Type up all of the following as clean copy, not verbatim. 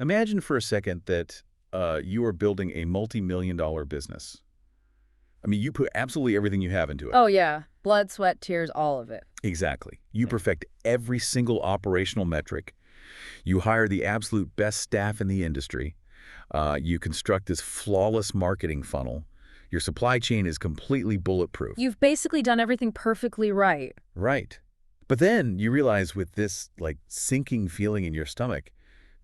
Imagine for a second that you are building a multi-million-dollar business. I mean, you put absolutely everything you have into it. Oh, yeah. Blood, sweat, tears, all of it. Exactly. You perfect every single operational metric. You hire the absolute best staff in the industry. You construct this flawless marketing funnel. Your supply chain is completely bulletproof. You've basically done everything perfectly right. Right. But then you realize with this, like, sinking feeling in your stomach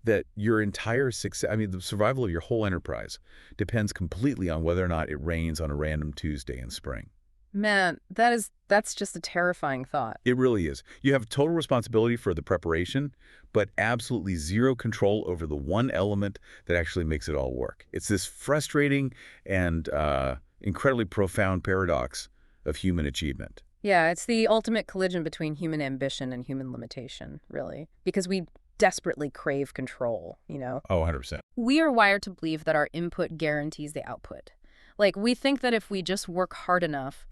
that your entire success, I mean, the survival of your whole enterprise depends completely on whether or not it rains on a random Tuesday in spring. Man, that's just a terrifying thought. It really is. You have total responsibility for the preparation, but absolutely zero control over the one element that actually makes it all work. It's this frustrating and incredibly profound paradox of human achievement. Yeah, it's the ultimate collision between human ambition and human limitation, really, because we desperately crave control, you know? Oh, 100%. We are wired to believe that our input guarantees the output. Like, we think that if we just work hard enough,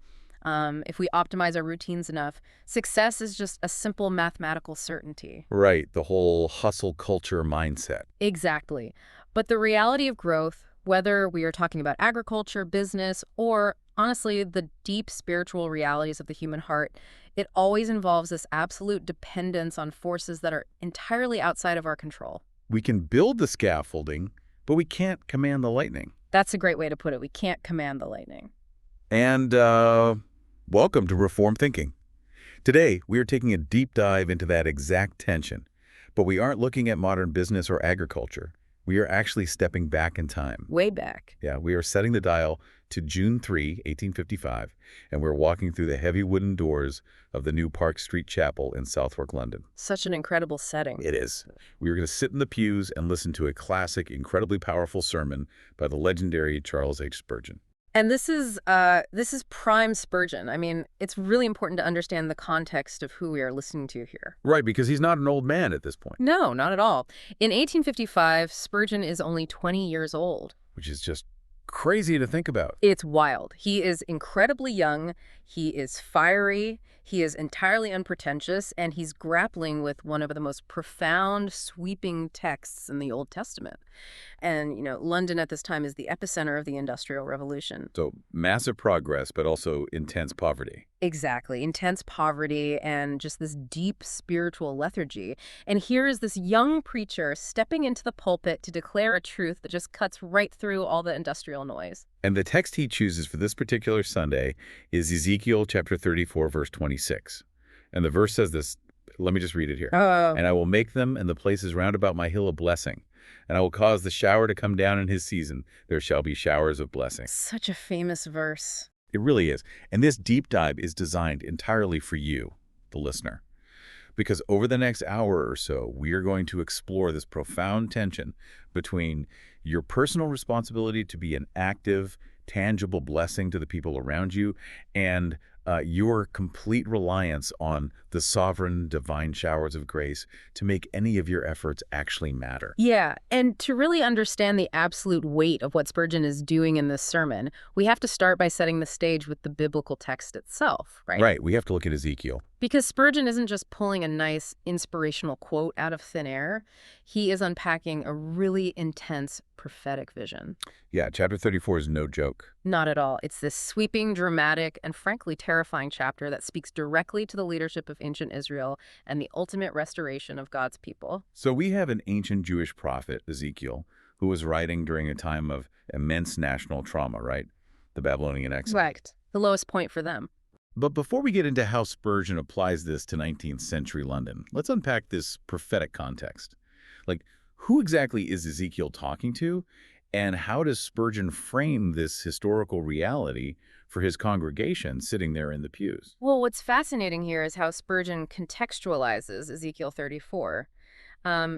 if we optimize our routines enough, success is just a simple mathematical certainty. Right, the whole hustle culture mindset. Exactly. But the reality of growth, whether we are talking about agriculture, business, or honestly, the deep spiritual realities of the human heart, it always involves this absolute dependence on forces that are entirely outside of our control. We can build the scaffolding, but we can't command the lightning. That's a great way to put it. We can't command the lightning. And welcome to Reform Thinking. Today, we are taking a deep dive into that exact tension, but we aren't looking at modern business or agriculture. We are actually stepping back in time. Way back. Yeah, we are setting the dial to June 3, 1855, and we're walking through the heavy wooden doors of the new Park Street Chapel in Southwark, London. Such an incredible setting. It is. We are going to sit in the pews and listen to a classic, incredibly powerful sermon by the legendary Charles H. Spurgeon. And this is prime Spurgeon. I mean, it's really important to understand the context of who we are listening to here. Right, because he's not an old man at this point. No, not at all. In 1855, Spurgeon is only 20 years old. Which is just crazy to think about. It's wild. He is incredibly young. He is fiery. He is entirely unpretentious, and he's grappling with one of the most profound, sweeping texts in the Old Testament. And, you know, London at this time is the epicenter of the Industrial Revolution. So massive progress, but also intense poverty. Exactly. Intense poverty and just this deep spiritual lethargy. And here is this young preacher stepping into the pulpit to declare a truth that just cuts right through all the industrial noise. And the text he chooses for this particular Sunday is Ezekiel chapter 34, verse 26. And the verse says this, let me just read it here. Oh. And I will make them and the places round about my hill a blessing, and I will cause the shower to come down in his season. There shall be showers of blessing. Such a famous verse. It really is. And this deep dive is designed entirely for you, the listener. Because over the next hour or so, we are going to explore this profound tension between your personal responsibility to be an active, tangible blessing to the people around you and your complete reliance on the sovereign divine showers of grace to make any of your efforts actually matter. Yeah, and to really understand the absolute weight of what Spurgeon is doing in this sermon, we have to start by setting the stage with the biblical text itself, right? Right, we have to look at Ezekiel. Because Spurgeon isn't just pulling a nice inspirational quote out of thin air. He is unpacking a really intense prophetic vision. Yeah, chapter 34 is no joke. Not at all. It's this sweeping, dramatic, and frankly terrifying chapter that speaks directly to the leadership of ancient Israel and the ultimate restoration of God's people. So we have an ancient Jewish prophet, Ezekiel, who was writing during a time of immense national trauma, right? The Babylonian exile. Right. The lowest point for them. But before we get into how Spurgeon applies this to 19th century London, let's unpack this prophetic context. Like, who exactly is Ezekiel talking to, and how does Spurgeon frame this historical reality for his congregation sitting there in the pews? Well, what's fascinating here is how Spurgeon contextualizes Ezekiel 34.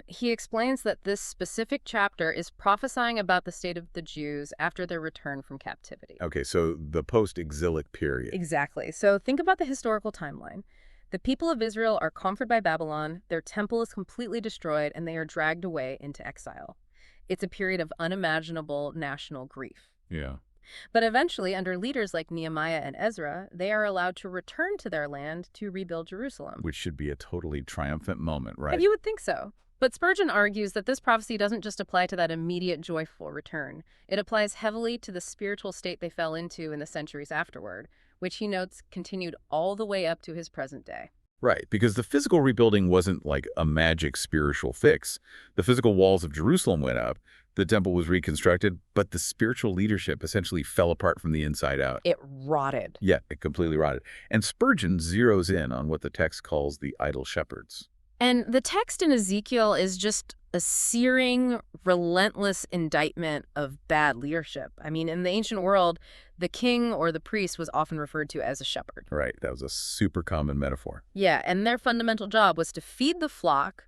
He explains that this specific chapter is prophesying about the state of the Jews after their return from captivity. Okay, so the post-exilic period. Exactly. So think about the historical timeline. The people of Israel are conquered by Babylon, their temple is completely destroyed, and they are dragged away into exile. It's a period of unimaginable national grief. Yeah. But eventually, under leaders like Nehemiah and Ezra, they are allowed to return to their land to rebuild Jerusalem. Which should be a totally triumphant moment, right? You would think so. But Spurgeon argues that this prophecy doesn't just apply to that immediate joyful return. It applies heavily to the spiritual state they fell into in the centuries afterward, which he notes continued all the way up to his present day. Right, because the physical rebuilding wasn't like a magic spiritual fix. The physical walls of Jerusalem went up, the temple was reconstructed, but the spiritual leadership essentially fell apart from the inside out. It rotted. Yeah, it completely rotted. And Spurgeon zeroes in on what the text calls the idle shepherds. And the text in Ezekiel is just a searing, relentless indictment of bad leadership. I mean, in the ancient world, the king or the priest was often referred to as a shepherd. Right, that was a super common metaphor. Yeah, and their fundamental job was to feed the flock,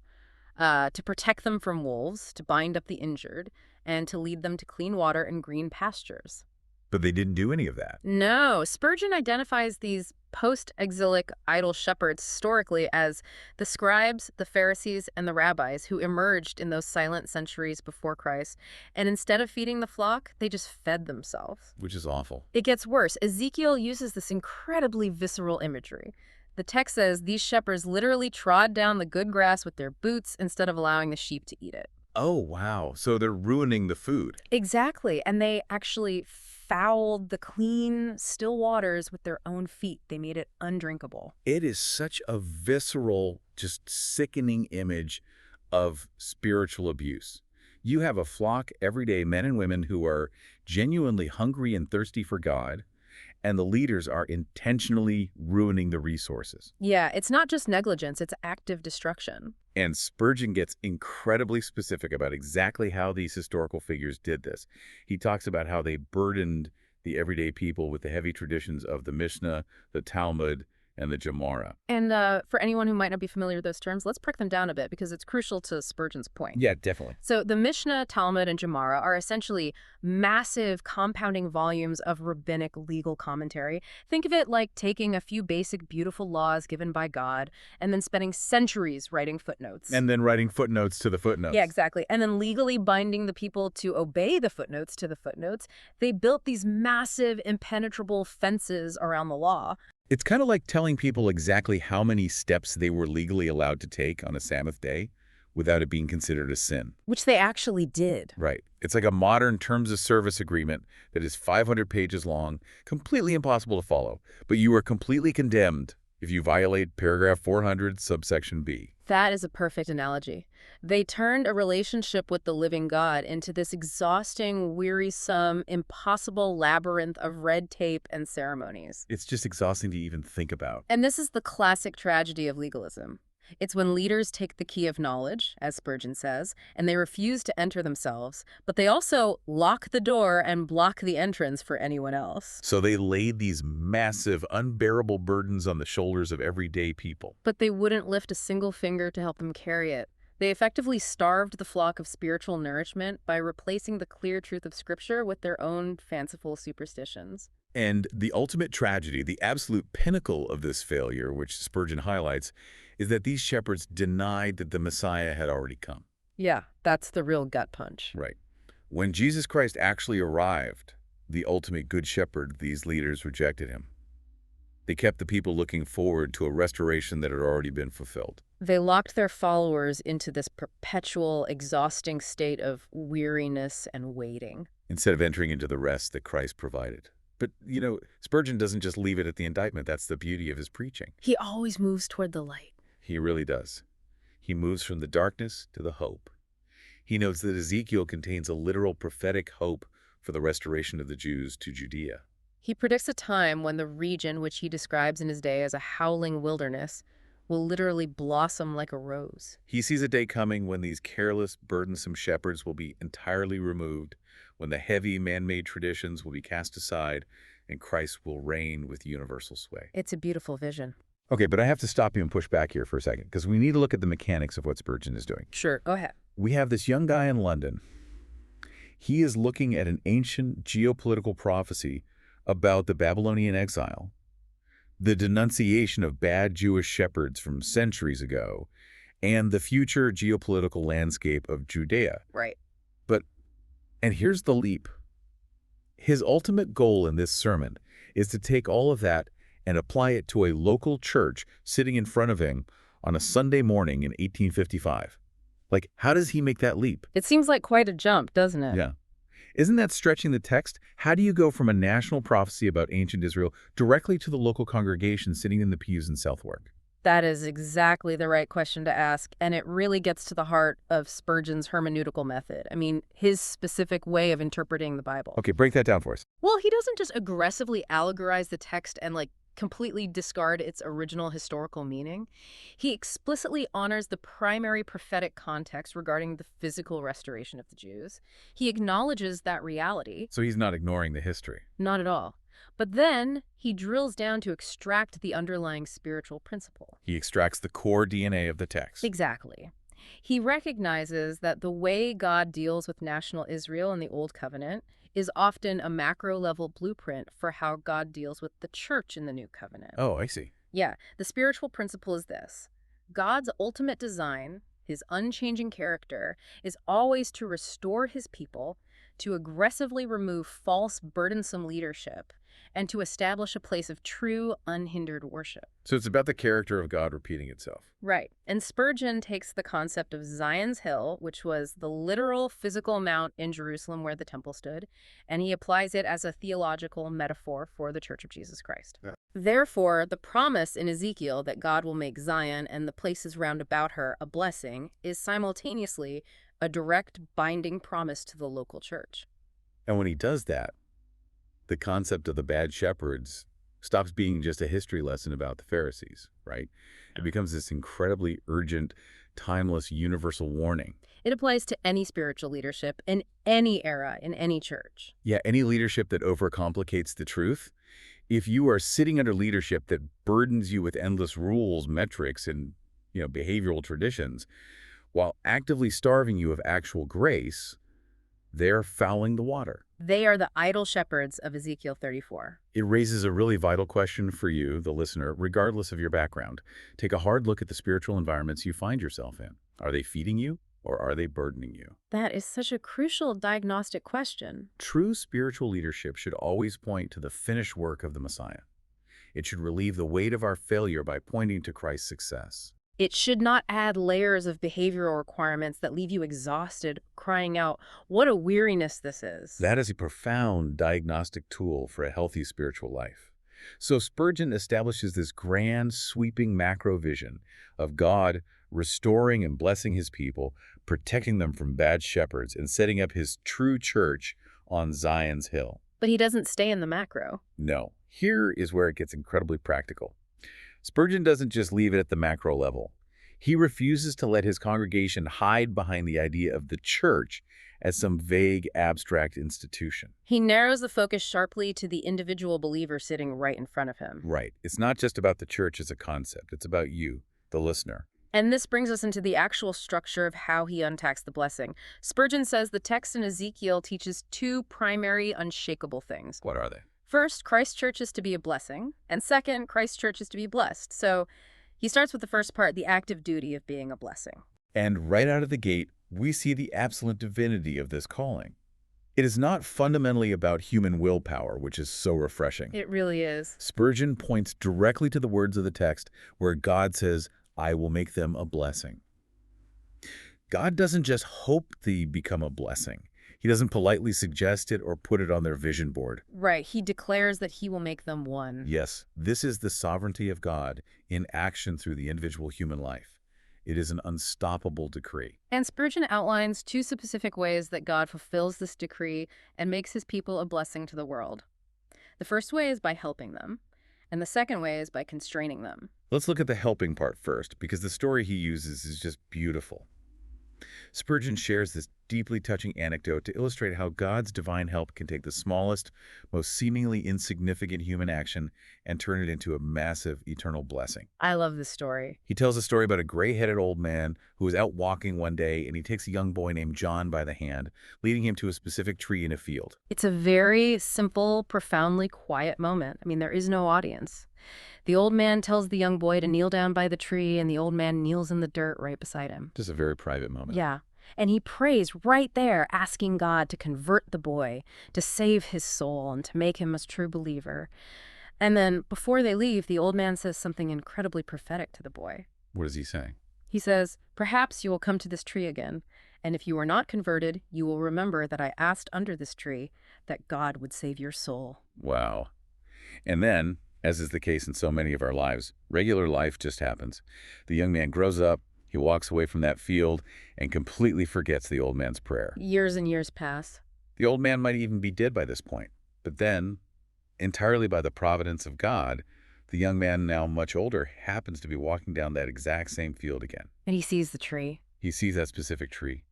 to protect them from wolves, to bind up the injured, and to lead them to clean water and green pastures. But they didn't do any of that. No, Spurgeon identifies these post-exilic idle shepherds historically as the scribes, the Pharisees, and the rabbis who emerged in those silent centuries before Christ. And instead of feeding the flock, they just fed themselves. Which is awful. It gets worse. Ezekiel uses this incredibly visceral imagery. The text says these shepherds literally trod down the good grass with their boots instead of allowing the sheep to eat it. Oh, wow. So they're ruining the food. Exactly. And they actually fouled the clean, still waters with their own feet. They made it undrinkable. It is such a visceral, just sickening image of spiritual abuse. You have a flock, everyday men and women who are genuinely hungry and thirsty for God, and the leaders are intentionally ruining the resources. Yeah, it's not just negligence, it's active destruction. And Spurgeon gets incredibly specific about exactly how these historical figures did this. He talks about how they burdened the everyday people with the heavy traditions of the Mishnah, the Talmud, and the Gemara. And for anyone who might not be familiar with those terms, let's break them down a bit because it's crucial to Spurgeon's point. Yeah, definitely. So the Mishnah, Talmud, and Gemara are essentially massive compounding volumes of rabbinic legal commentary. Think of it like taking a few basic beautiful laws given by God and then spending centuries writing footnotes. And then writing footnotes to the footnotes. Yeah, exactly. And then legally binding the people to obey the footnotes to the footnotes. They built these massive, impenetrable fences around the law. It's kind of like telling people exactly how many steps they were legally allowed to take on a Sabbath day without it being considered a sin. Which they actually did. Right. It's like a modern terms of service agreement that is 500 pages long, completely impossible to follow, but you are completely condemned if you violate paragraph 400, subsection B. That is a perfect analogy. They turned a relationship with the living God into this exhausting, wearisome, impossible labyrinth of red tape and ceremonies. It's just exhausting to even think about. And this is the classic tragedy of legalism. It's when leaders take the key of knowledge, as Spurgeon says, and they refuse to enter themselves, but they also lock the door and block the entrance for anyone else. So they laid these massive, unbearable burdens on the shoulders of everyday people. But they wouldn't lift a single finger to help them carry it. They effectively starved the flock of spiritual nourishment by replacing the clear truth of Scripture with their own fanciful superstitions. And the ultimate tragedy, the absolute pinnacle of this failure, which Spurgeon highlights, is that these shepherds denied that the Messiah had already come. Yeah, that's the real gut punch. Right. When Jesus Christ actually arrived, the ultimate good shepherd, these leaders rejected him. They kept the people looking forward to a restoration that had already been fulfilled. They locked their followers into this perpetual, exhausting state of weariness and waiting. Instead of entering into the rest that Christ provided. But, Spurgeon doesn't just leave it at the indictment. That's the beauty of his preaching. He always moves toward the light. He really does. He moves from the darkness to the hope. He notes that Ezekiel contains a literal prophetic hope for the restoration of the Jews to Judea. He predicts a time when the region, which he describes in his day as a howling wilderness, will literally blossom like a rose. He sees a day coming when these careless, burdensome shepherds will be entirely removed, when the heavy man-made traditions will be cast aside, and Christ will reign with universal sway. It's a beautiful vision. Okay, but I have to stop you and push back here for a second, because we need to look at the mechanics of what Spurgeon is doing. Sure, go ahead. We have this young guy in London. He is looking at an ancient geopolitical prophecy about the Babylonian exile, the denunciation of bad Jewish shepherds from centuries ago, and the future geopolitical landscape of Judea. Right. And here's the leap. His ultimate goal in this sermon is to take all of that and apply it to a local church sitting in front of him on a Sunday morning in 1855. Like, how does he make that leap? It seems like quite a jump, doesn't it? Yeah. Isn't that stretching the text? How do you go from a national prophecy about ancient Israel directly to the local congregation sitting in the pews in Southwark? That is exactly the right question to ask, and it really gets to the heart of Spurgeon's hermeneutical method. I mean, his specific way of interpreting the Bible. Okay, break that down for us. Well, he doesn't just aggressively allegorize the text and, completely discard its original historical meaning. He explicitly honors the primary prophetic context regarding the physical restoration of the Jews. He acknowledges that reality. So he's not ignoring the history. Not at all. But then he drills down to extract the underlying spiritual principle. He extracts the core DNA of the text. Exactly. He recognizes that the way God deals with national Israel in the Old Covenant is often a macro-level blueprint for how God deals with the church in the New Covenant. Oh, I see. Yeah, the spiritual principle is this. God's ultimate design, his unchanging character, is always to restore his people, to aggressively remove false, burdensome leadership, and to establish a place of true, unhindered worship. So it's about the character of God repeating itself. Right. And Spurgeon takes the concept of Zion's Hill, which was the literal physical mount in Jerusalem where the temple stood, and he applies it as a theological metaphor for the Church of Jesus Christ. Yeah. Therefore, the promise in Ezekiel that God will make Zion and the places round about her a blessing is simultaneously a direct binding promise to the local church. And when he does that, the concept of the bad shepherds stops being just a history lesson about the Pharisees, right? It becomes this incredibly urgent, timeless, universal warning. It applies to any spiritual leadership in any era, in any church. Yeah, any leadership that overcomplicates the truth. If you are sitting under leadership that burdens you with endless rules, metrics, and behavioral traditions, while actively starving you of actual grace, they're fouling the water. They are the idle shepherds of Ezekiel 34. It raises a really vital question for you, the listener, regardless of your background. Take a hard look at the spiritual environments you find yourself in. Are they feeding you or are they burdening you? That is such a crucial diagnostic question. True spiritual leadership should always point to the finished work of the Messiah. It should relieve the weight of our failure by pointing to Christ's success. It should not add layers of behavioral requirements that leave you exhausted, crying out, "What a weariness this is." That is a profound diagnostic tool for a healthy spiritual life. So Spurgeon establishes this grand, sweeping macro vision of God restoring and blessing his people, protecting them from bad shepherds, and setting up his true church on Zion's Hill. But he doesn't stay in the macro. No. Here is where it gets incredibly practical. Spurgeon doesn't just leave it at the macro level. He refuses to let his congregation hide behind the idea of the church as some vague, abstract institution. He narrows the focus sharply to the individual believer sitting right in front of him. Right. It's not just about the church as a concept. It's about you, the listener. And this brings us into the actual structure of how he untacks the blessing. Spurgeon says the text in Ezekiel teaches two primary unshakable things. What are they? First, Christ's church is to be a blessing, and second, Christ's church is to be blessed. So he starts with the first part, the active duty of being a blessing. And right out of the gate, we see the absolute divinity of this calling. It is not fundamentally about human willpower, which is so refreshing. It really is. Spurgeon points directly to the words of the text where God says, "I will make them a blessing." God doesn't just hope they become a blessing. He doesn't politely suggest it or put it on their vision board. Right. He declares that he will make them one. Yes, this is the sovereignty of God in action through the individual human life. It is an unstoppable decree. And Spurgeon outlines two specific ways that God fulfills this decree and makes his people a blessing to the world. The first way is by helping them, and the second way is by constraining them. Let's look at the helping part first, because the story he uses is just beautiful. Spurgeon shares this deeply touching anecdote to illustrate how God's divine help can take the smallest, most seemingly insignificant human action and turn it into a massive, eternal blessing. I love this story. He tells a story about a gray-headed old man who was out walking one day, and he takes a young boy named John by the hand, leading him to a specific tree in a field. It's a very simple, profoundly quiet moment. I mean, there is no audience. The old man tells the young boy to kneel down by the tree, and the old man kneels in the dirt right beside him. Just a very private moment. Yeah. And he prays right there, asking God to convert the boy, to save his soul, and to make him a true believer. And then, before they leave, the old man says something incredibly prophetic to the boy. What does he say? He says, "Perhaps you will come to this tree again, and if you are not converted, you will remember that I asked under this tree that God would save your soul." Wow. And then, as is the case in so many of our lives, regular life just happens. The young man grows up, he walks away from that field, and completely forgets the old man's prayer. Years and years pass. The old man might even be dead by this point. But then, entirely by the providence of God, the young man, now much older, happens to be walking down that exact same field again. And he sees the tree. He sees that specific tree.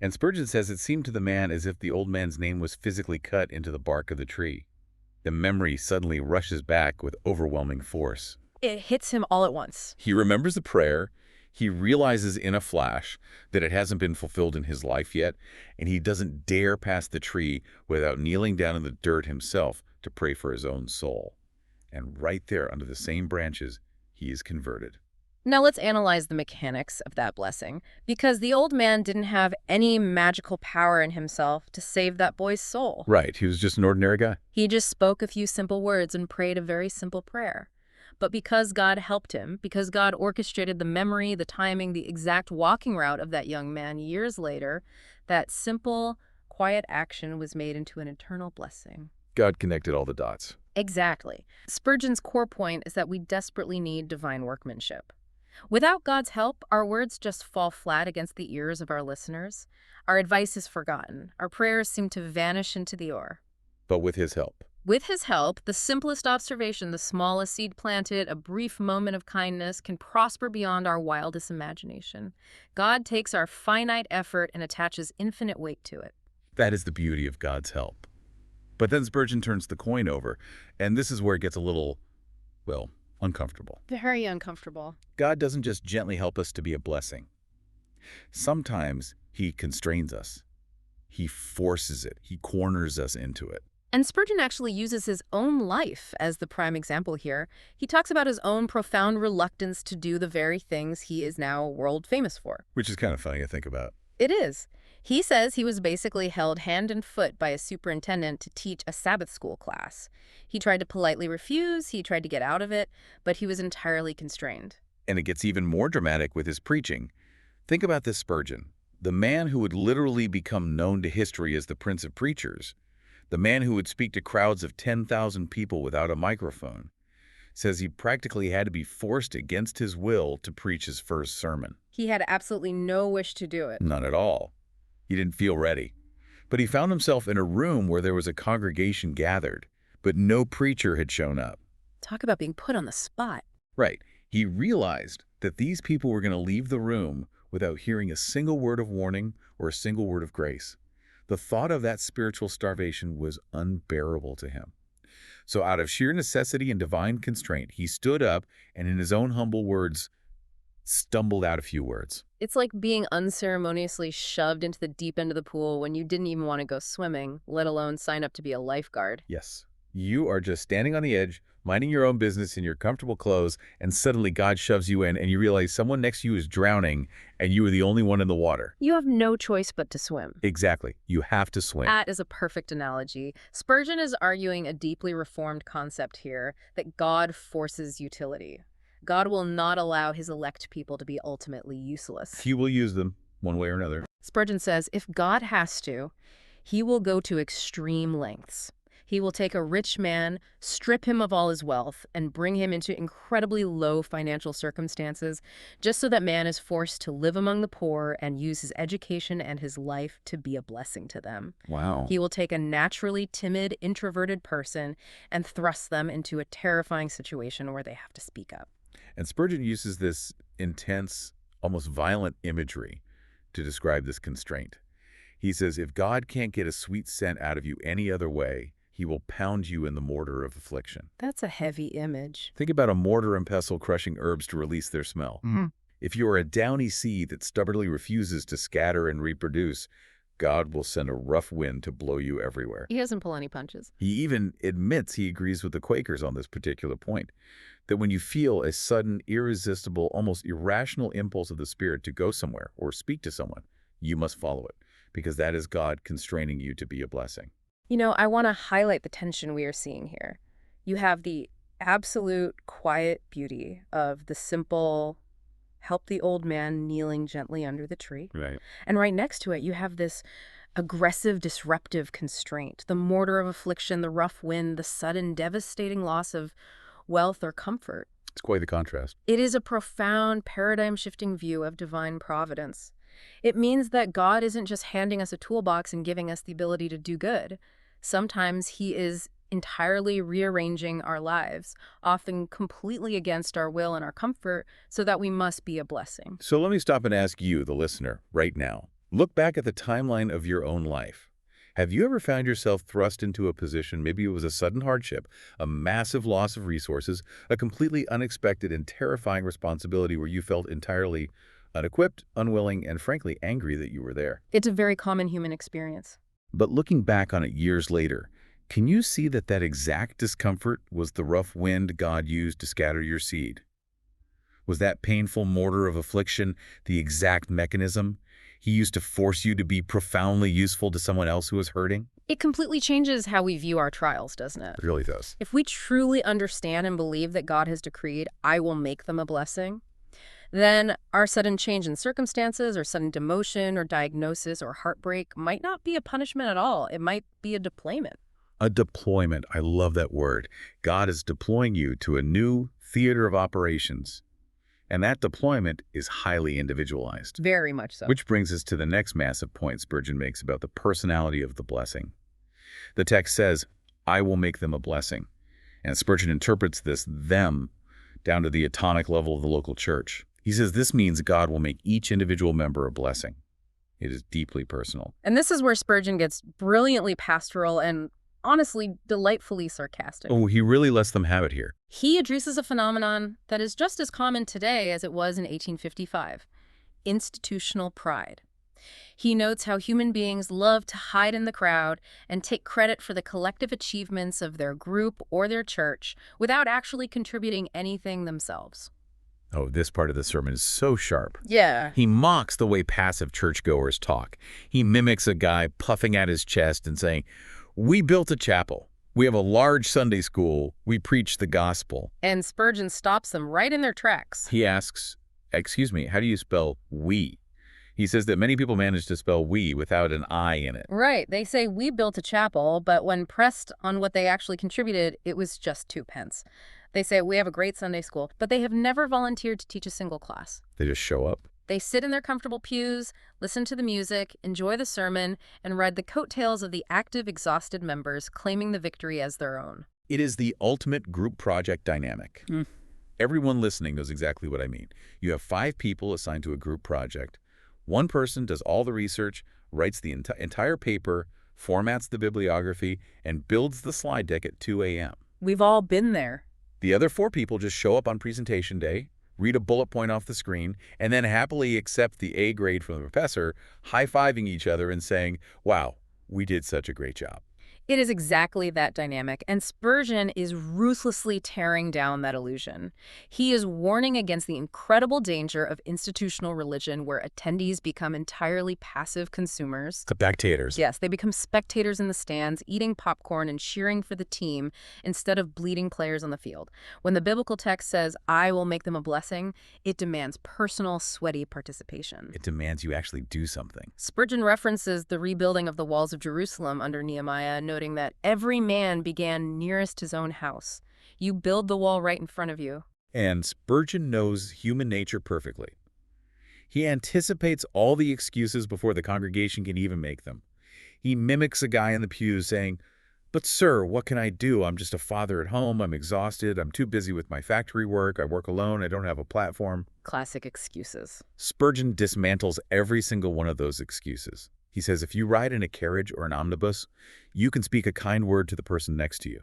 And Spurgeon says it seemed to the man as if the old man's name was physically cut into the bark of the tree. The memory suddenly rushes back with overwhelming force. It hits him all at once. He remembers the prayer. He realizes in a flash that it hasn't been fulfilled in his life yet, and he doesn't dare pass the tree without kneeling down in the dirt himself to pray for his own soul. And right there under the same branches, he is converted. Now let's analyze the mechanics of that blessing, because the old man didn't have any magical power in himself to save that boy's soul. Right, he was just an ordinary guy. He just spoke a few simple words and prayed a very simple prayer. But because God helped him, because God orchestrated the memory, the timing, the exact walking route of that young man years later, that simple, quiet action was made into an eternal blessing. God connected all the dots. Exactly. Spurgeon's core point is that we desperately need divine workmanship. Without God's help, our words just fall flat against the ears of our listeners. Our advice is forgotten. Our prayers seem to vanish into the air. But with his help. With his help, the simplest observation, the smallest seed planted, a brief moment of kindness can prosper beyond our wildest imagination. God takes our finite effort and attaches infinite weight to it. That is the beauty of God's help. But then Spurgeon turns the coin over, and this is where it gets a little, well, uncomfortable. Very uncomfortable. God doesn't just gently help us to be a blessing. Sometimes he constrains us. He forces it. He corners us into it. And Spurgeon actually uses his own life as the prime example here. He talks about his own profound reluctance to do the very things he is now world famous for. Which is kind of funny to think about. It is. He says he was basically held hand and foot by a superintendent to teach a Sabbath school class. He tried to politely refuse, he tried to get out of it, but he was entirely constrained. And it gets even more dramatic with his preaching. Think about this Spurgeon, the man who would literally become known to history as the Prince of Preachers, the man who would speak to crowds of 10,000 people without a microphone, says he practically had to be forced against his will to preach his first sermon. He had absolutely no wish to do it. None at all. He didn't feel ready. But he found himself in a room where there was a congregation gathered, but no preacher had shown up. Talk about being put on the spot. Right. He realized that these people were going to leave the room without hearing a single word of warning or a single word of grace. The thought of that spiritual starvation was unbearable to him. So out of sheer necessity and divine constraint, he stood up and in his own humble words, stumbled out a few words. It's like being unceremoniously shoved into the deep end of the pool when you didn't even want to go swimming, let alone sign up to be a lifeguard. Yes. You are just standing on the edge, minding your own business in your comfortable clothes, and suddenly God shoves you in and you realize someone next to you is drowning and you are the only one in the water. You have no choice but to swim. Exactly. You have to swim. That is a perfect analogy. Spurgeon is arguing a deeply reformed concept here, that God forces utility. God will not allow his elect people to be ultimately useless. He will use them one way or another. Spurgeon says if God has to, he will go to extreme lengths. He will take a rich man, strip him of all his wealth, and bring him into incredibly low financial circumstances, just so that man is forced to live among the poor and use his education and his life to be a blessing to them. Wow. He will take a naturally timid, introverted person and thrust them into a terrifying situation where they have to speak up. And Spurgeon uses this intense, almost violent imagery to describe this constraint. He says, if God can't get a sweet scent out of you any other way, he will pound you in the mortar of affliction. That's a heavy image. Think about a mortar and pestle crushing herbs to release their smell. If you are a downy seed that stubbornly refuses to scatter and reproduce, God will send a rough wind to blow you everywhere. He doesn't pull any punches. He even admits he agrees with the Quakers on this particular point, that when you feel a sudden, irresistible, almost irrational impulse of the Spirit to go somewhere or speak to someone, you must follow it, because that is God constraining you to be a blessing. You know, I want to highlight the tension we are seeing here. You have the absolute quiet beauty of the simple, help the old man kneeling gently under the tree. Right. And right next to it, you have this aggressive, disruptive constraint, the mortar of affliction, the rough wind, the sudden, devastating loss of wealth or comfort. It's quite the contrast. It is a profound, paradigm-shifting view of divine providence. It means that God isn't just handing us a toolbox and giving us the ability to do good. Sometimes he is entirely rearranging our lives, often completely against our will and our comfort, so that we must be a blessing. So let me stop and ask you, the listener, right now. Look back at the timeline of your own life. Have you ever found yourself thrust into a position, maybe it was a sudden hardship, a massive loss of resources, a completely unexpected and terrifying responsibility where you felt entirely unequipped, unwilling, and frankly angry that you were there? It's a very common human experience. But looking back on it years later, can you see that that exact discomfort was the rough wind God used to scatter your seed? Was that painful mortar of affliction the exact mechanism he used to force you to be profoundly useful to someone else who was hurting? It completely changes how we view our trials, doesn't it? It really does. If we truly understand and believe that God has decreed, I will make them a blessing, then our sudden change in circumstances or sudden demotion or diagnosis or heartbreak might not be a punishment at all. It might be a deployment. A deployment. I love that word. God is deploying you to a new theater of operations. And that deployment is highly individualized. Very much so. Which brings us to the next massive point Spurgeon makes about the personality of the blessing. The text says, I will make them a blessing. And Spurgeon interprets this them down to the atomic level of the local church. He says this means God will make each individual member a blessing. It is deeply personal. And this is where Spurgeon gets brilliantly pastoral and honestly delightfully sarcastic. Oh, he really lets them have it here. He addresses a phenomenon that is just as common today as it was in 1855, institutional pride. He notes how human beings love to hide in the crowd and take credit for the collective achievements of their group or their church without actually contributing anything themselves. Oh, this part of the sermon is so sharp. Yeah. He mocks the way passive churchgoers talk. He mimics a guy puffing at his chest and saying, we built a chapel. We have a large Sunday school. We preach the gospel. And Spurgeon stops them right in their tracks. He asks, excuse me, how do you spell we? He says that many people manage to spell we without an I in it. Right. They say we built a chapel, but when pressed on what they actually contributed, it was just 2 pence. They say we have a great Sunday school, but they have never volunteered to teach a single class. They just show up. They sit in their comfortable pews, listen to the music, enjoy the sermon, and ride the coattails of the active, exhausted members, claiming the victory as their own. It is the ultimate group project dynamic. Everyone listening knows exactly what I mean. You have 5 people assigned to a group project. One person does all the research, writes the entire paper, formats the bibliography, and builds the slide deck at 2 a.m. We've all been there. The other 4 people just show up on presentation day, read a bullet point off the screen, and then happily accept the A grade from the professor, high-fiving each other and saying, wow, we did such a great job. It is exactly that dynamic, and Spurgeon is ruthlessly tearing down that illusion. He is warning against the incredible danger of institutional religion where attendees become entirely passive consumers. Spectators. Yes, they become spectators in the stands, eating popcorn and cheering for the team instead of bleeding players on the field. When the biblical text says, I will make them a blessing, it demands personal, sweaty participation. It demands you actually do something. Spurgeon references the rebuilding of the walls of Jerusalem under Nehemiah, noting that every man began nearest his own house. You build the wall right in front of you. And Spurgeon knows human nature perfectly. He anticipates all the excuses before the congregation can even make them. He mimics a guy in the pews saying, but sir, what can I do? I'm just a father at home. I'm exhausted. I'm too busy with my factory work. I work alone. I don't have a platform. Classic excuses. Spurgeon dismantles every single one of those excuses. He says, if you ride in a carriage or an omnibus, you can speak a kind word to the person next to you.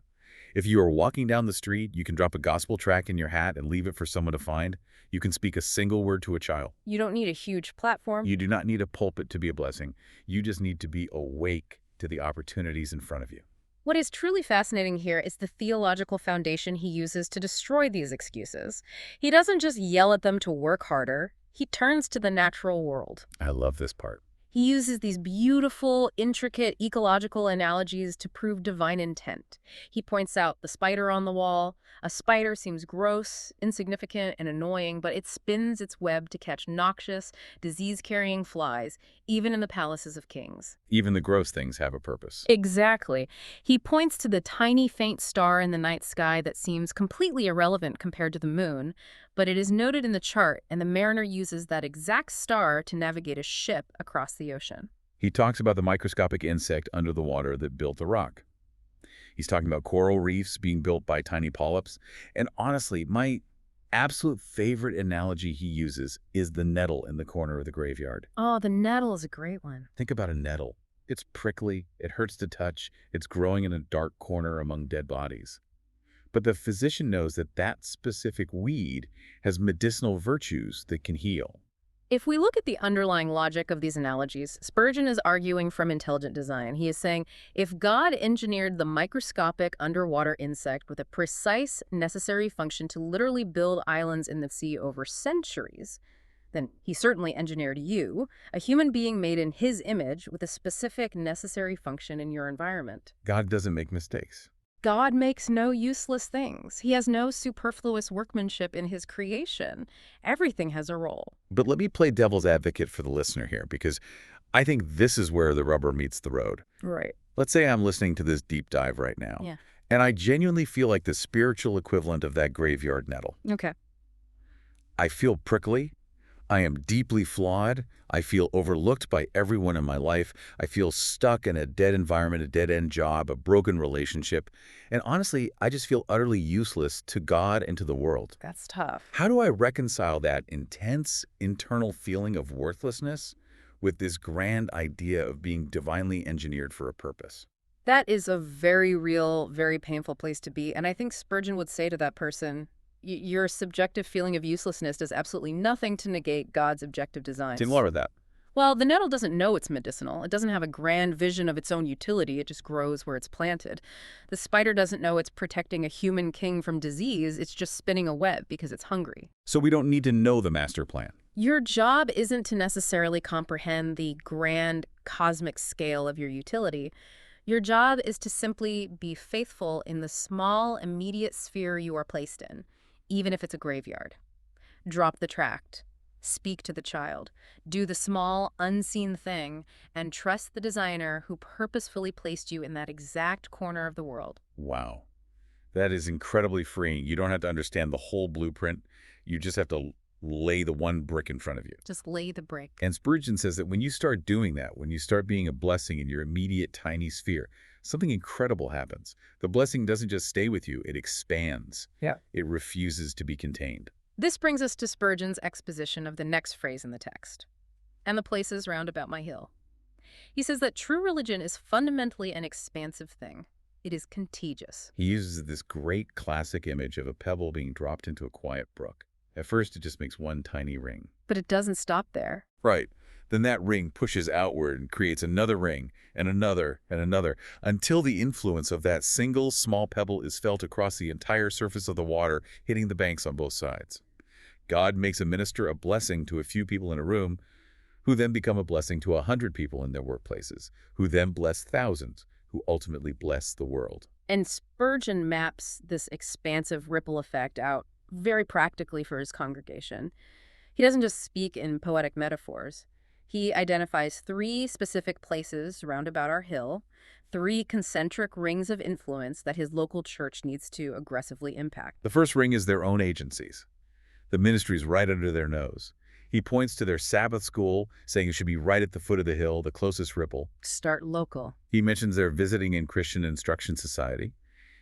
If you are walking down the street, you can drop a gospel tract in your hat and leave it for someone to find. You can speak a single word to a child. You don't need a huge platform. You do not need a pulpit to be a blessing. You just need to be awake to the opportunities in front of you. What is truly fascinating here is the theological foundation he uses to destroy these excuses. He doesn't just yell at them to work harder. He turns to the natural world. I love this part. He uses these beautiful, intricate ecological analogies to prove divine intent. He points out the spider on the wall. A spider seems gross, insignificant, and annoying, but it spins its web to catch noxious, disease-carrying flies, even in the palaces of kings. Even the gross things have a purpose. Exactly. He points to the tiny, faint star in the night sky that seems completely irrelevant compared to the moon, but it is noted in the chart, and the mariner uses that exact star to navigate a ship across the ocean. He talks about the microscopic insect under the water that built the rock. He's talking about coral reefs being built by tiny polyps. And honestly, my absolute favorite analogy he uses is the nettle in the corner of the graveyard. Oh, the nettle is a great one. Think about a nettle. It's prickly, it hurts to touch, it's growing in a dark corner among dead bodies. But the physician knows that that specific weed has medicinal virtues that can heal. If we look at the underlying logic of these analogies, Spurgeon is arguing from intelligent design. He is saying, if God engineered the microscopic underwater insect with a precise, necessary function to literally build islands in the sea over centuries, then he certainly engineered you, a human being made in his image with a specific, necessary function in your environment. God doesn't make mistakes. God makes no useless things. He has no superfluous workmanship in his creation. Everything has a role. But let me play devil's advocate for the listener here, because I think this is where the rubber meets the road. Right. Let's say I'm listening to this deep dive right now, Yeah. and I genuinely feel like the spiritual equivalent of that graveyard nettle. Okay. I feel prickly. I am deeply flawed. I feel overlooked by everyone in my life. I feel stuck in a dead environment, a dead-end job, a broken relationship. And honestly, I just feel utterly useless to God and to the world. That's tough. How do I reconcile that intense internal feeling of worthlessness with this grand idea of being divinely engineered for a purpose? That is a very real, very painful place to be. And I think Spurgeon would say to that person, your subjective feeling of uselessness does absolutely nothing to negate God's objective designs. Same law with that. Well, the nettle doesn't know it's medicinal. It doesn't have a grand vision of its own utility. It just grows where it's planted. The spider doesn't know it's protecting a human king from disease. It's just spinning a web because it's hungry. So we don't need to know the master plan. Your job isn't to necessarily comprehend the grand cosmic scale of your utility. Your job is to simply be faithful in the small, immediate sphere you are placed in, even if it's a graveyard. Drop the tract. Speak to the child. Do the small, unseen thing, and trust the designer who purposefully placed you in that exact corner of the world. Wow. That is incredibly freeing. You don't have to understand the whole blueprint. You just have to lay the one brick in front of you. Just lay the brick. And Spurgeon says that when you start doing that, when you start being a blessing in your immediate tiny sphere, something incredible happens. The blessing doesn't just stay with you, it expands. Yeah. It refuses to be contained. This brings us to Spurgeon's exposition of the next phrase in the text, and the places round about my hill. He says that true religion is fundamentally an expansive thing. It is contagious. He uses this great classic image of a pebble being dropped into a quiet brook. At first, it just makes one tiny ring. But it doesn't stop there. Right. Then that ring pushes outward and creates another ring, and another, until the influence of that single small pebble is felt across the entire surface of the water, hitting the banks on both sides. God makes a minister a blessing to a few people in a room, who then become a blessing to 100 people in their workplaces, who then bless thousands, who ultimately bless the world. And Spurgeon maps this expansive ripple effect out very practically for his congregation. He doesn't just speak in poetic metaphors. He identifies 3 specific places round about our hill, 3 concentric rings of influence that his local church needs to aggressively impact. The first ring is their own agencies. The ministry's right under their nose. He points to their Sabbath school, saying it should be right at the foot of the hill, the closest ripple. Start local. He mentions their visiting in Christian Instruction Society.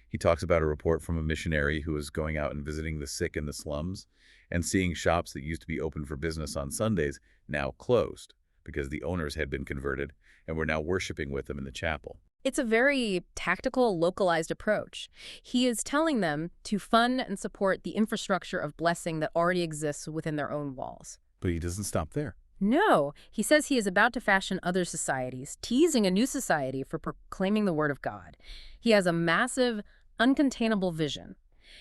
He talks about a report from a missionary who was going out and visiting the sick in the slums and seeing shops that used to be open for business on Sundays now closed because the owners had been converted and were now worshiping with them in the chapel. It's a very tactical, localized approach. He is telling them to fund and support the infrastructure of blessing that already exists within their own walls. But he doesn't stop there. No, he says he is about to fashion other societies, teasing a new society for proclaiming the word of God. He has a massive, uncontainable vision.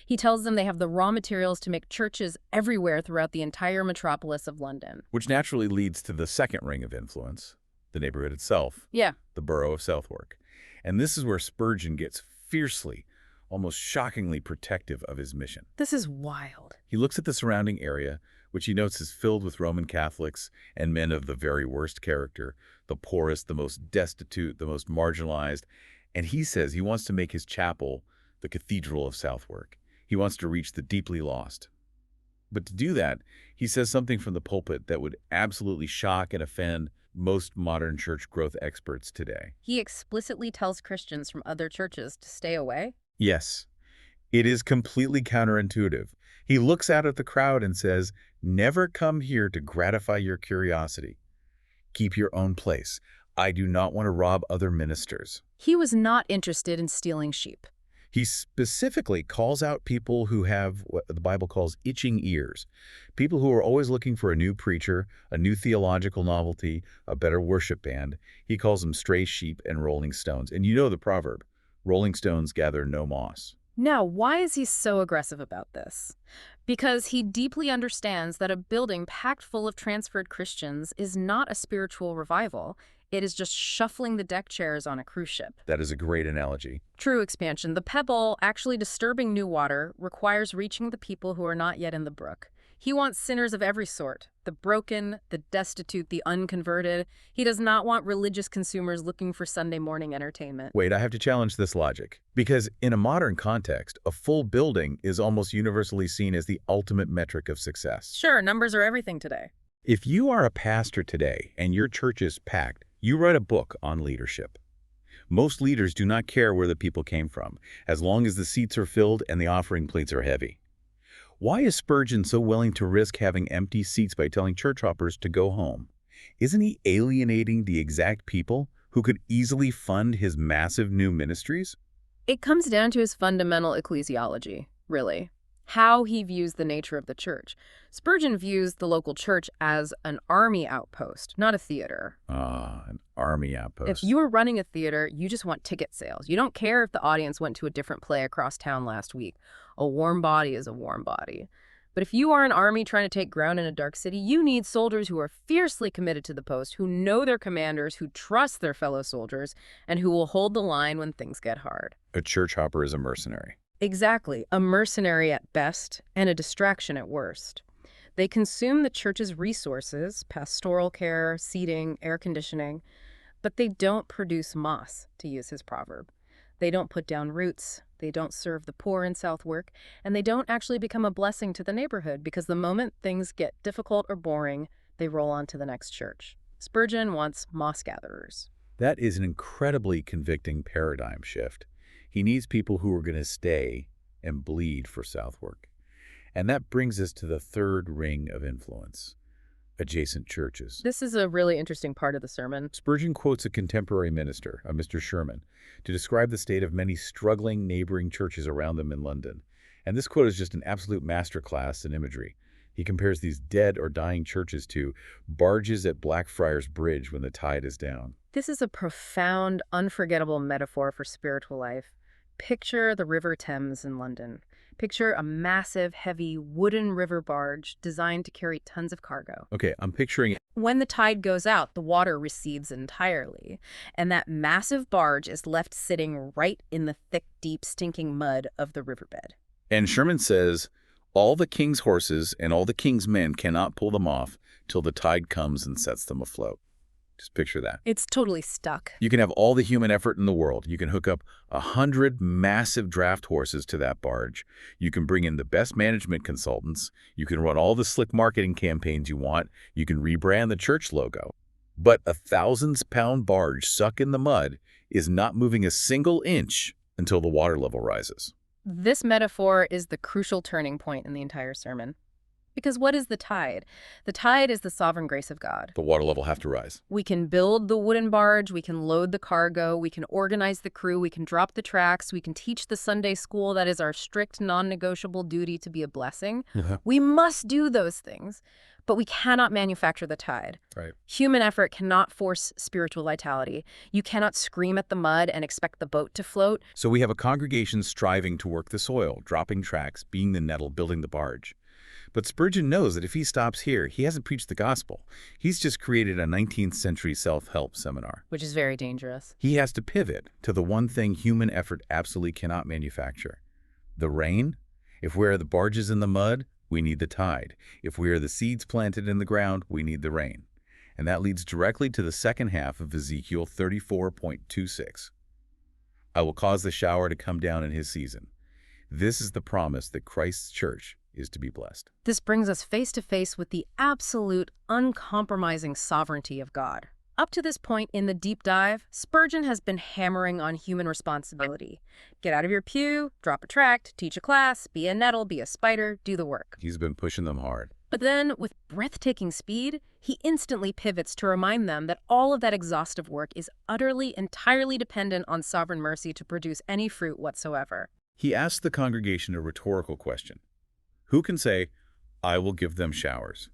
He tells them they have the raw materials to make churches everywhere throughout the entire metropolis of London. Which naturally leads to the second ring of influence, the neighborhood itself, Yeah. the borough of Southwark. And this is where Spurgeon gets fiercely, almost shockingly protective of his mission. This is wild. He looks at the surrounding area, which he notes is filled with Roman Catholics and men of the very worst character, the poorest, the most destitute, the most marginalized, and he says he wants to make his chapel the Cathedral of Southwark. He wants to reach the deeply lost. But to do that, he says something from the pulpit that would absolutely shock and offend most modern church growth experts today. He explicitly tells Christians from other churches to stay away. Yes, it is completely counterintuitive. He looks out at the crowd and says, "Never come here to gratify your curiosity. Keep your own place. I do not want to rob other ministers." He was not interested in stealing sheep. He specifically calls out people who have what the Bible calls itching ears, people who are always looking for a new preacher, a new theological novelty, a better worship band. He calls them stray sheep and rolling stones. And you know the proverb, rolling stones gather no moss. Now, why is he so aggressive about this? Because he deeply understands that a building packed full of transferred Christians is not a spiritual revival. It is just shuffling the deck chairs on a cruise ship. That is a great analogy. True expansion. The pebble, actually disturbing new water, requires reaching the people who are not yet in the brook. He wants sinners of every sort, the broken, the destitute, the unconverted. He does not want religious consumers looking for Sunday morning entertainment. Wait, I have to challenge this logic. Because in a modern context, a full building is almost universally seen as the ultimate metric of success. Sure, numbers are everything today. If you are a pastor today and your church is packed, you write a book on leadership. Most leaders do not care where the people came from, as long as the seats are filled and the offering plates are heavy. Why is Spurgeon so willing to risk having empty seats by telling church hoppers to go home? Isn't he alienating the exact people who could easily fund his massive new ministries? It comes down to his fundamental ecclesiology, really. How he views the nature of the church. Spurgeon views the local church as an army outpost, not a theater. An army outpost. If you are running a theater, you just want ticket sales. You don't care if the audience went to a different play across town last week. A warm body is a warm body. But if you are an army trying to take ground in a dark city, you need soldiers who are fiercely committed to the post, who know their commanders, who trust their fellow soldiers, and who will hold the line when things get hard. A church hopper is a mercenary. Exactly, a mercenary at best and a distraction at worst. They consume the church's resources, pastoral care, seating, air conditioning, but they don't produce moss, to use his proverb. They don't put down roots, they don't serve the poor in Southwark, and they don't actually become a blessing to the neighborhood because the moment things get difficult or boring, they roll on to the next church. Spurgeon wants moss gatherers. That is an incredibly convicting paradigm shift. He needs people who are going to stay and bleed for Southwark. And that brings us to the third ring of influence, adjacent churches. This is a really interesting part of the sermon. Spurgeon quotes a contemporary minister, a Mr. Sherman, to describe the state of many struggling neighboring churches around them in London. And this quote is just an absolute masterclass in imagery. He compares these dead or dying churches to barges at Blackfriars Bridge when the tide is down. This is a profound, unforgettable metaphor for spiritual life. Picture the River Thames in London. Picture a massive, heavy, wooden river barge designed to carry tons of cargo. Okay, I'm picturing it. When the tide goes out, the water recedes entirely, and that massive barge is left sitting right in the thick, deep, stinking mud of the riverbed. And Sherman says, all the king's horses and all the king's men cannot pull them off till the tide comes and sets them afloat. Just picture that. It's totally stuck. You can have all the human effort in the world. You can hook up 100 massive draft horses to that barge. You can bring in the best management consultants. You can run all the slick marketing campaigns you want. You can rebrand the church logo. But a 1,000-pound barge stuck in the mud is not moving a single inch until the water level rises. This metaphor is the crucial turning point in the entire sermon. Because what is the tide? The tide is the sovereign grace of God. The water level have to rise. We can build the wooden barge, we can load the cargo, we can organize the crew, we can drop the tracks, we can teach the Sunday school that is our strict, non-negotiable duty to be a blessing. We must do those things, but we cannot manufacture the tide. Right. Human effort cannot force spiritual vitality. You cannot scream at the mud and expect the boat to float. So we have a congregation striving to work the soil, dropping tracks, being the nettle, building the barge. But Spurgeon knows that if he stops here, he hasn't preached the gospel. He's just created a 19th century self-help seminar. Which is very dangerous. He has to pivot to the one thing human effort absolutely cannot manufacture. The rain? If we are the barges in the mud, we need the tide. If we are the seeds planted in the ground, we need the rain. And that leads directly to the second half of Ezekiel 34.26. I will cause the shower to come down in his season. This is the promise that Christ's church is to be blessed. This brings us face to face with the absolute, uncompromising sovereignty of God. Up to this point in the deep dive, Spurgeon has been hammering on human responsibility. Get out of your pew, drop a tract, teach a class, be a nettle, be a spider, do the work. He's been pushing them hard. But then, with breathtaking speed, he instantly pivots to remind them that all of that exhaustive work is utterly, entirely dependent on sovereign mercy to produce any fruit whatsoever. He asks the congregation a rhetorical question. Who can say, I will give them showers?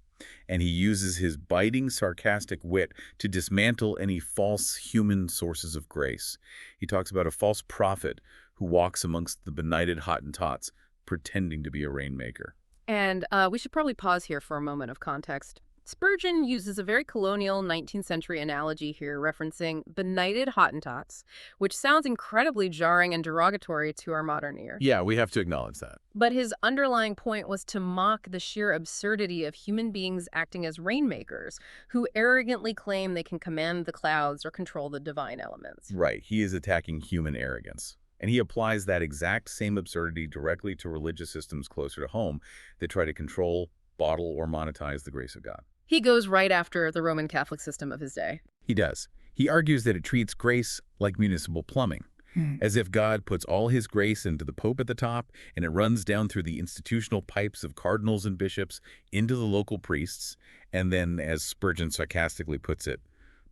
And he uses his biting, sarcastic wit to dismantle any false human sources of grace. He talks about a false prophet who walks amongst the benighted Hottentots, pretending to be a rainmaker. And we should probably pause here for a moment of context. Spurgeon uses a very colonial 19th century analogy here referencing benighted Hottentots, which sounds incredibly jarring and derogatory to our modern ear. Yeah, we have to acknowledge that. But his underlying point was to mock the sheer absurdity of human beings acting as rainmakers, who arrogantly claim they can command the clouds or control the divine elements. Right, he is attacking human arrogance. And he applies that exact same absurdity directly to religious systems closer to home that try to control, bottle, or monetize the grace of God. He goes right after the Roman Catholic system of his day. He does. He argues that it treats grace like municipal plumbing, as if God puts all his grace into the Pope at the top, and it runs down through the institutional pipes of cardinals and bishops into the local priests, and then, as Spurgeon sarcastically puts it,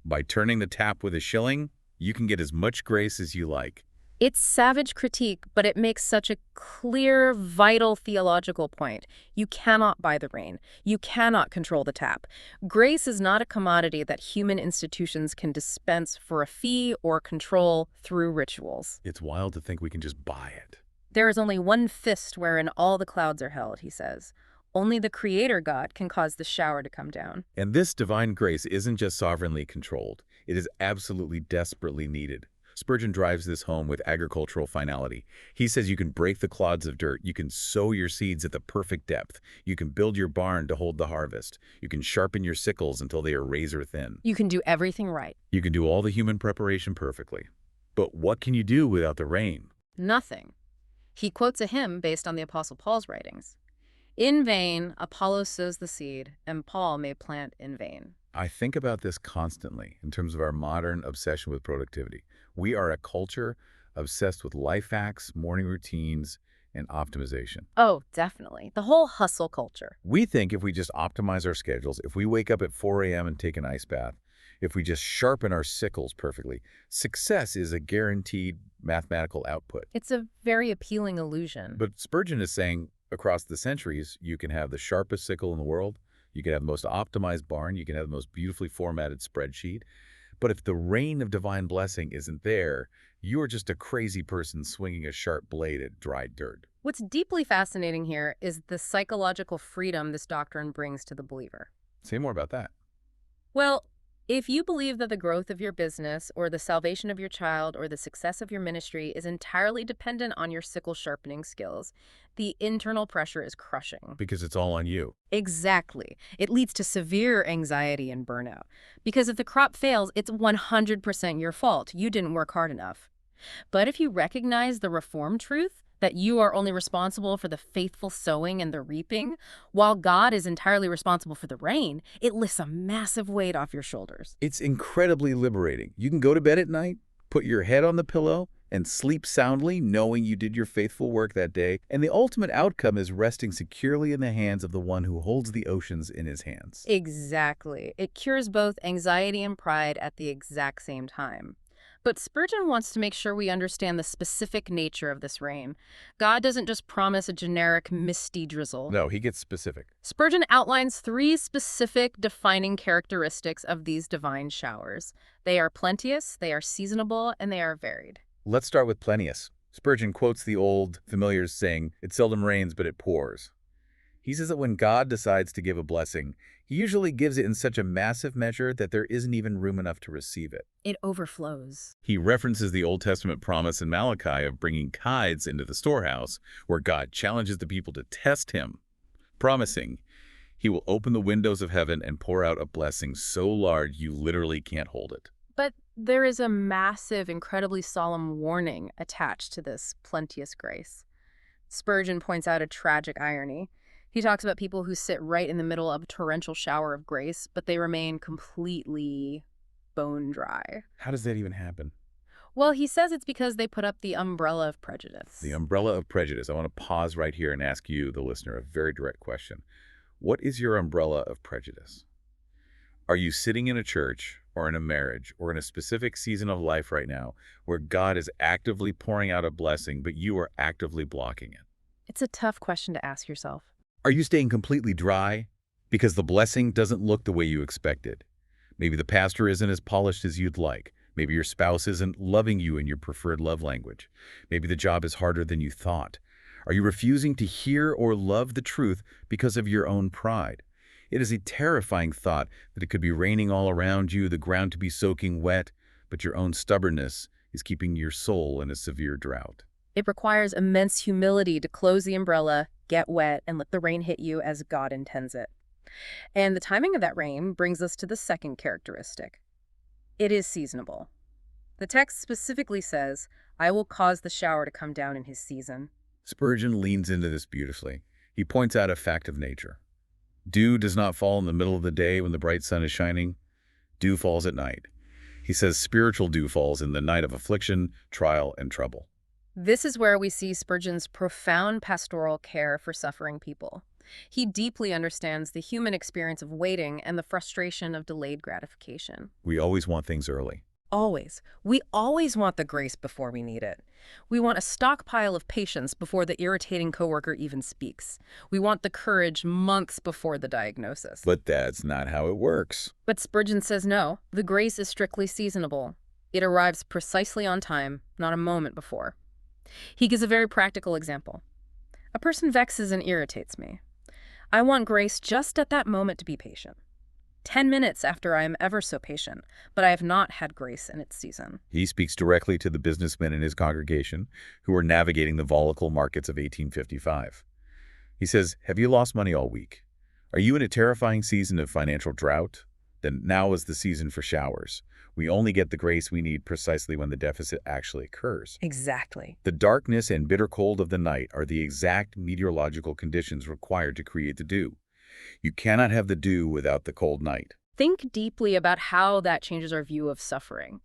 by turning the tap with a shilling, you can get as much grace as you like. It's savage critique, but it makes such a clear, vital theological point. You cannot buy the rain. You cannot control the tap. Grace is not a commodity that human institutions can dispense for a fee or control through rituals. It's wild to think we can just buy it. There is only one fist wherein all the clouds are held, he says. Only the Creator God can cause the shower to come down. And this divine grace isn't just sovereignly controlled. It is absolutely desperately needed. Spurgeon drives this home with agricultural finality. He says you can break the clods of dirt, you can sow your seeds at the perfect depth, you can build your barn to hold the harvest, you can sharpen your sickles until they are razor thin. You can do everything right. You can do all the human preparation perfectly. But what can you do without the rain? Nothing. He quotes a hymn based on the Apostle Paul's writings. In vain, Apollo sows the seed, and Paul may plant in vain. I think about this constantly in terms of our modern obsession with productivity. We are a culture obsessed with life hacks, morning routines, and optimization. Oh, definitely. The whole hustle culture. We think if we just optimize our schedules, if we wake up at 4 a.m. and take an ice bath, if we just sharpen our sickles perfectly, success is a guaranteed mathematical output. It's a very appealing illusion. But Spurgeon is saying across the centuries, you can have the sharpest sickle in the world, you can have the most optimized barn, you can have the most beautifully formatted spreadsheet. But if the rain of divine blessing isn't there, you are just a crazy person swinging a sharp blade at dry dirt. What's deeply fascinating here is the psychological freedom this doctrine brings to the believer. Say more about that. Well, if you believe that the growth of your business or the salvation of your child or the success of your ministry is entirely dependent on your sickle sharpening skills, the internal pressure is crushing. Because it's all on you. Exactly. It leads to severe anxiety and burnout. Because if the crop fails, it's 100% your fault. You didn't work hard enough. But if you recognize the Reformed truth, that you are only responsible for the faithful sowing and the reaping, while God is entirely responsible for the rain, it lifts a massive weight off your shoulders. It's incredibly liberating. You can go to bed at night, put your head on the pillow, and sleep soundly knowing you did your faithful work that day, and the ultimate outcome is resting securely in the hands of the one who holds the oceans in his hands. Exactly. It cures both anxiety and pride at the exact same time. But Spurgeon wants to make sure we understand the specific nature of this rain. God doesn't just promise a generic misty drizzle. No, he gets specific. Spurgeon outlines 3 specific defining characteristics of these divine showers. They are plenteous, they are seasonable, and they are varied. Let's start with plenteous. Spurgeon quotes the old familiar saying, "It seldom rains, but it pours." He says that when God decides to give a blessing, he usually gives it in such a massive measure that there isn't even room enough to receive it. It overflows. He references the Old Testament promise in Malachi of bringing tithes into the storehouse, where God challenges the people to test him, promising he will open the windows of heaven and pour out a blessing so large you literally can't hold it. But there is a massive, incredibly solemn warning attached to this plenteous grace. Spurgeon points out a tragic irony. He talks about people who sit right in the middle of a torrential shower of grace, but they remain completely bone dry. How does that even happen? Well, he says it's because they put up the umbrella of prejudice. The umbrella of prejudice. I want to pause right here and ask you, the listener, a very direct question. What is your umbrella of prejudice? Are you sitting in a church or in a marriage or in a specific season of life right now where God is actively pouring out a blessing, but you are actively blocking it? It's a tough question to ask yourself. Are you staying completely dry because the blessing doesn't look the way you expected? Maybe the pastor isn't as polished as you'd like. Maybe your spouse isn't loving you in your preferred love language. Maybe the job is harder than you thought. Are you refusing to hear or love the truth because of your own pride? It is a terrifying thought that it could be raining all around you, the ground to be soaking wet, but your own stubbornness is keeping your soul in a severe drought. It requires immense humility to close the umbrella, get wet, and let the rain hit you as God intends it. And the timing of that rain brings us to the second characteristic. It is seasonable. The text specifically says, "I will cause the shower to come down in his season." Spurgeon leans into this beautifully. He points out a fact of nature. Dew does not fall in the middle of the day when the bright sun is shining. Dew falls at night. He says spiritual dew falls in the night of affliction, trial, and trouble. This is where we see Spurgeon's profound pastoral care for suffering people. He deeply understands the human experience of waiting and the frustration of delayed gratification. We always want things early. Always. We always want the grace before we need it. We want a stockpile of patience before the irritating coworker even speaks. We want the courage months before the diagnosis. But that's not how it works. But Spurgeon says no, the grace is strictly seasonable. It arrives precisely on time, not a moment before. He gives a very practical example. A person vexes and irritates me. I want grace just at that moment to be patient. 10 minutes after I am ever so patient, but I have not had grace in its season. He speaks directly to the businessmen in his congregation who are navigating the volatile markets of 1855. He says, "Have you lost money all week? Are you in a terrifying season of financial drought? Then now is the season for showers. We only get the grace we need precisely when the deficit actually occurs." Exactly. The darkness and bitter cold of the night are the exact meteorological conditions required to create the dew. You cannot have the dew without the cold night. Think deeply about how that changes our view of suffering.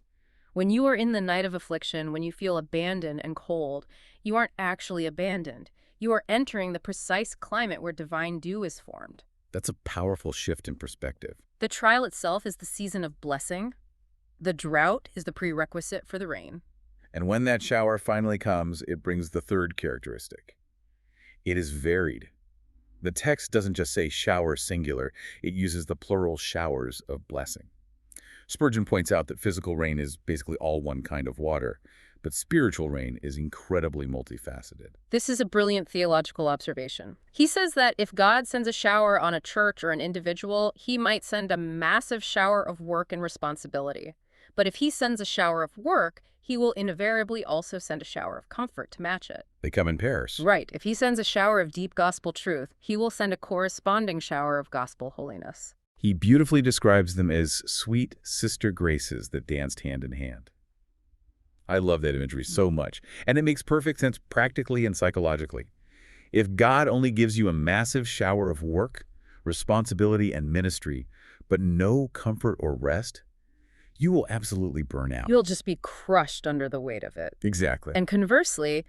When you are in the night of affliction, when you feel abandoned and cold, you aren't actually abandoned. You are entering the precise climate where divine dew is formed. That's a powerful shift in perspective. The trial itself is the season of blessing. The drought is the prerequisite for the rain. And when that shower finally comes, it brings the third characteristic. It is varied. The text doesn't just say shower singular, it uses the plural showers of blessing. Spurgeon points out that physical rain is basically all one kind of water, but spiritual rain is incredibly multifaceted. This is a brilliant theological observation. He says that if God sends a shower on a church or an individual, he might send a massive shower of work and responsibility. But if he sends a shower of work, he will invariably also send a shower of comfort to match it. They come in pairs. Right. If he sends a shower of deep gospel truth, he will send a corresponding shower of gospel holiness. He beautifully describes them as sweet sister graces that danced hand in hand. I love that imagery so much, and it makes perfect sense practically and psychologically. If God only gives you a massive shower of work, responsibility, and ministry, but no comfort or rest, you will absolutely burn out. You'll just be crushed under the weight of it. Exactly. And conversely,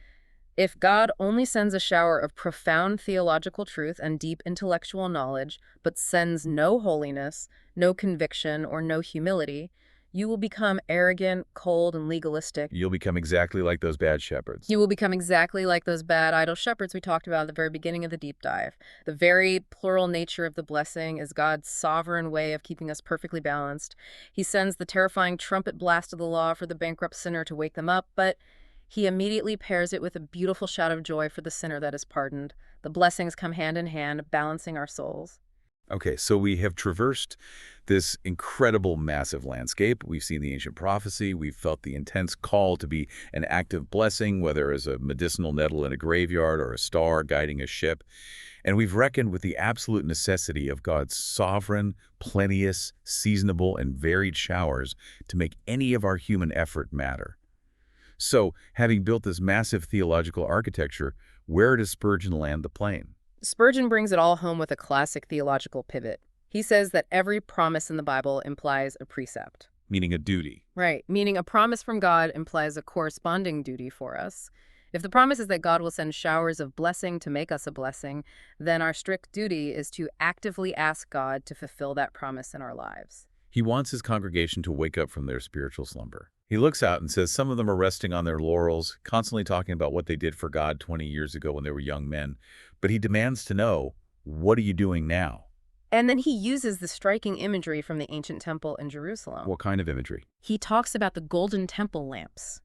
if God only sends a shower of profound theological truth and deep intellectual knowledge, but sends no holiness, no conviction, or no humility, you will become arrogant, cold, and legalistic. You'll become exactly like those bad shepherds. You will become exactly like those bad idle shepherds we talked about at the very beginning of the deep dive. The very plural nature of the blessing is God's sovereign way of keeping us perfectly balanced. He sends the terrifying trumpet blast of the law for the bankrupt sinner to wake them up, but He immediately pairs it with a beautiful shout of joy for the sinner that is pardoned. The blessings come hand in hand, balancing our souls. Okay, so we have traversed this incredible, massive landscape. We've seen the ancient prophecy. We've felt the intense call to be an active blessing, whether as a medicinal nettle in a graveyard or a star guiding a ship. And we've reckoned with the absolute necessity of God's sovereign, plenteous, seasonable, and varied showers to make any of our human effort matter. So, having built this massive theological architecture, where does Spurgeon land the plane? Spurgeon brings it all home with a classic theological pivot. He says that every promise in the Bible implies a precept. Meaning a duty. Right, meaning a promise from God implies a corresponding duty for us. If the promise is that God will send showers of blessing to make us a blessing, then our strict duty is to actively ask God to fulfill that promise in our lives. He wants his congregation to wake up from their spiritual slumber. He looks out and says some of them are resting on their laurels, constantly talking about what they did for God 20 years ago when they were young men. But he demands to know, what are you doing now? And then he uses the striking imagery from the ancient temple in Jerusalem. What kind of imagery? He talks about the golden temple lamps.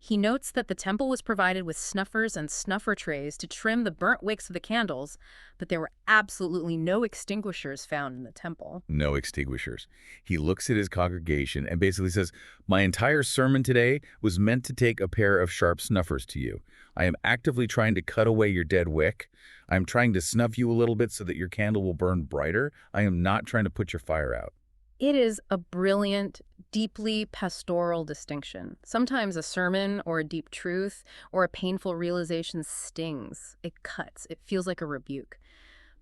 He notes that the temple was provided with snuffers and snuffer trays to trim the burnt wicks of the candles, but there were absolutely no extinguishers found in the temple. No extinguishers. He looks at his congregation and basically says, my entire sermon today was meant to take a pair of sharp snuffers to you. I am actively trying to cut away your dead wick. I am trying to snuff you a little bit so that your candle will burn brighter. I am not trying to put your fire out. It is a brilliant, deeply pastoral distinction. Sometimes a sermon or a deep truth or a painful realization stings. It cuts. It feels like a rebuke.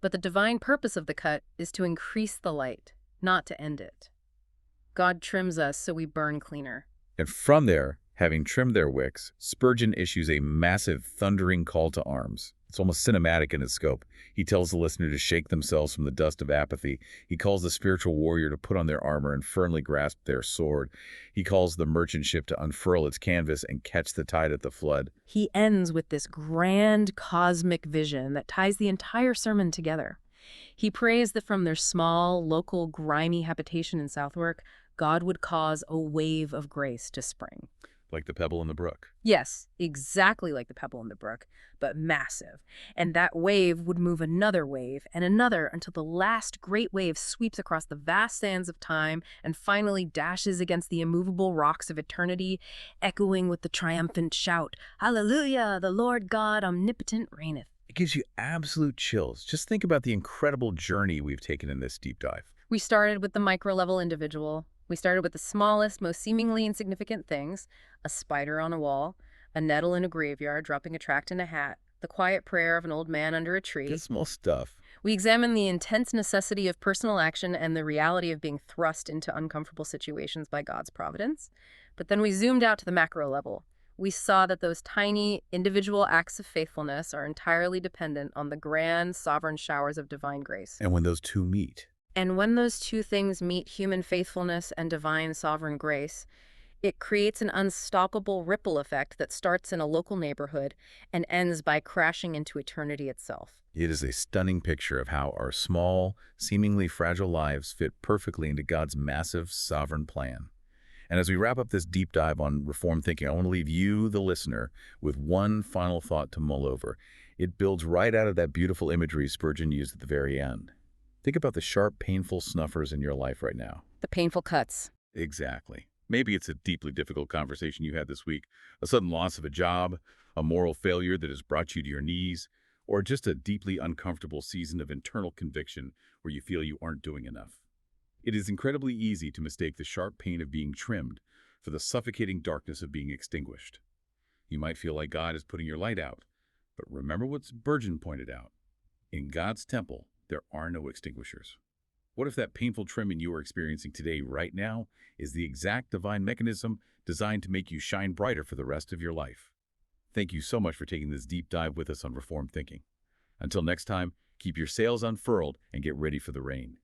But the divine purpose of the cut is to increase the light, not to end it. God trims us so we burn cleaner. And from there, having trimmed their wicks, Spurgeon issues a massive, thundering call to arms. It's almost cinematic in its scope. He tells the listener to shake themselves from the dust of apathy. He calls the spiritual warrior to put on their armor and firmly grasp their sword. He calls the merchant ship to unfurl its canvas and catch the tide at the flood. He ends with this grand cosmic vision that ties the entire sermon together. He prays that from their small, local, grimy habitation in Southwark, God would cause a wave of grace to spring. Like the pebble in the brook. Yes, exactly like the pebble in the brook, but massive. And that wave would move another wave and another until the last great wave sweeps across the vast sands of time and finally dashes against the immovable rocks of eternity, echoing with the triumphant shout, "Hallelujah, the Lord God omnipotent reigneth." It gives you absolute chills. Just think about the incredible journey we've taken in this deep dive. We started with the micro-level individual. We started with the smallest, most seemingly insignificant things: a spider on a wall, a nettle in a graveyard dropping a tract in a hat, the quiet prayer of an old man under a tree. Good small stuff. We examined the intense necessity of personal action and the reality of being thrust into uncomfortable situations by God's providence. But then we zoomed out to the macro level. We saw that those tiny, individual acts of faithfulness are entirely dependent on the grand, sovereign showers of divine grace. And when those two meet, And when those two things meet, human faithfulness and divine sovereign grace, it creates an unstoppable ripple effect that starts in a local neighborhood and ends by crashing into eternity itself. it is a stunning picture of how our small, seemingly fragile lives fit perfectly into God's massive, sovereign plan. And as we wrap up this deep dive on reform thinking, I want to leave you, the listener, with one final thought to mull over. It builds right out of that beautiful imagery Spurgeon used at the very end. Think about the sharp, painful snuffers in your life right now. The painful cuts. Exactly. Maybe it's a deeply difficult conversation you had this week, a sudden loss of a job, a moral failure that has brought you to your knees, or just a deeply uncomfortable season of internal conviction where you feel you aren't doing enough. It is incredibly easy to mistake the sharp pain of being trimmed for the suffocating darkness of being extinguished. You might feel like God is putting your light out, but remember what Spurgeon pointed out. In God's temple, there are no extinguishers. What if that painful trimming you are experiencing today, right now, is the exact divine mechanism designed to make you shine brighter for the rest of your life? Thank you so much for taking this deep dive with us on Reformed Thinking. Until next time, keep your sails unfurled and get ready for the rain.